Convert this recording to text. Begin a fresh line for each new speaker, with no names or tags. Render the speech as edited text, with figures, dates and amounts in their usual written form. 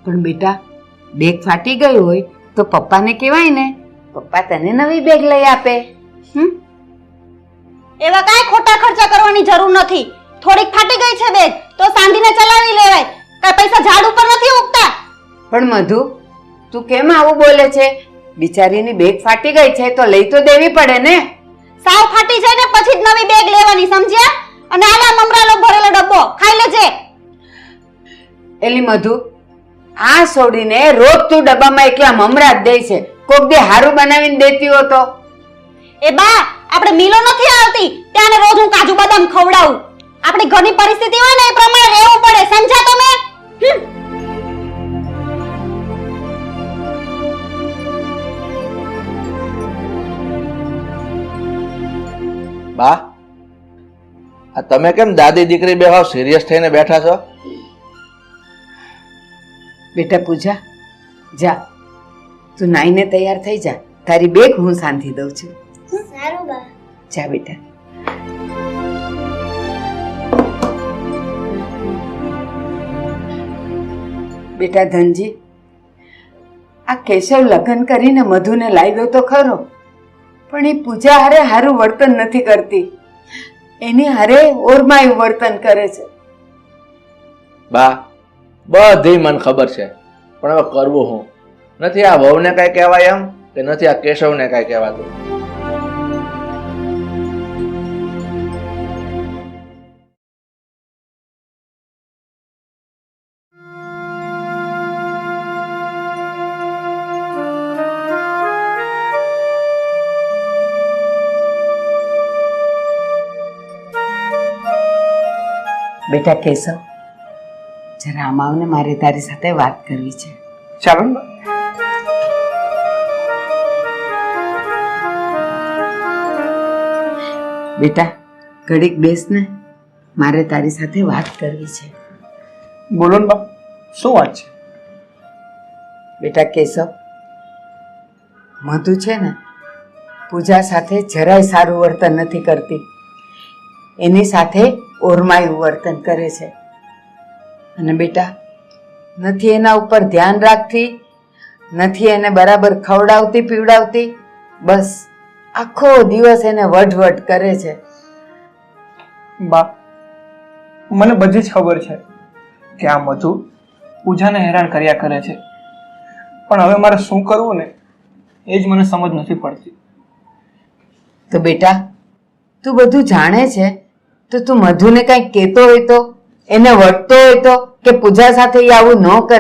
પણ બેટા બેગ ફાટી ગઈ હોય તો પપ્પાને કહેવાય ને, પપ્પા તને નવી બેગ લઈ આપે.
એવા કાંઈ ખોટા ખર્ચા કરવાની જરૂર નથી. થોડીક ફાટી ગઈ છે બેગ તો સાંધીને ચલાવી લેવાય. કાંઈ પૈસા ઝાડ ઉપર નથી ઉગતા.
પણ મધુ, તું કેમ આવું બોલે છે? બિચારીની બેગ ફાટી ગઈ છે તો લઈ તો દેવી પડે ને.
સાવ ફાટી જાય ને પછી જ નવી બેગ લેવાની, સમજ્યા? અને આલા મમરાલો ભરેલો ડબ્બો ખાઈ લેજે.
એલી મધુ, આ છોડીને રોજ તું ડબ્બામાં એકલા મમરા જ દે છે. કોક દે હારું બનાવીને દેતી હો તો.
એ બા, આપણે મિલો નથી આવતી ત્યાં રોજ હું કાજુ બદામ ખવડાવું. આપણી ઘરની પરિસ્થિતિ હોય ને એ પ્રમાણે રહેવું પડે, સમજ્યા તમે?
બા, આ તમે કેમ દાદી દીકરી બે હાવ સિરિયસ થઈને બેઠા છો?
બેટા પૂજા, જા તું નાઈને તૈયાર થઈ જા. તારી બેગ હું સાંધી દઉં છું.
સારું બા.
જા બેટા. બેટા ધનજી, આ કેશવ લગ્ન કરીને મધુને લાવ્યો તો ખરો, પણ એ પૂજા હારે હારું વર્તન નથી કરતી. એની હારે ઓરમાયું વર્તન કરે છે.
બા, બધી મને ખબર છે, પણ હવે કરવું હું? નથી આ વહુને કાંઈ કહેવાય એમ, કે નથી આ કેશવને કાંઈ કહેવાતું?
બેટા કેશવ, જરા આમ આવને, મારે તારી સાથે વાત કરવી છે.
ચાલો.
બેટા ઘડીક બેસ ને, મારે તારી સાથે વાત કરવી છે.
બોલો ને બા, શું વાત છે?
બેટા કેશવ, મધુ છે ને પૂજા સાથે જરાય સારું વર્તન નથી કરતી. એની સાથે ઓરમાયું વર્તન કરે છે. અને બેટા નથી એના ઉપર ધ્યાન રાખતી, નથી એને બરાબર ખવડાવતી પીવડાવતી, બસ આખો દિવસ એને વઢવઢ કરે છે.
બા, મને બધી જ ખબર છે કે આ મધુ પૂજાને હેરાન કર્યા કરે છે, પણ હવે મારે શું કરવું ને એ જ મને સમજ નથી પડતી.
તો બેટા તું બધું જાણે છે તો તું મધુને કંઈક કહેતો હોય તો, એને વટતો હોય તો, કે પૂજા સાથે એ આવું ન કરે.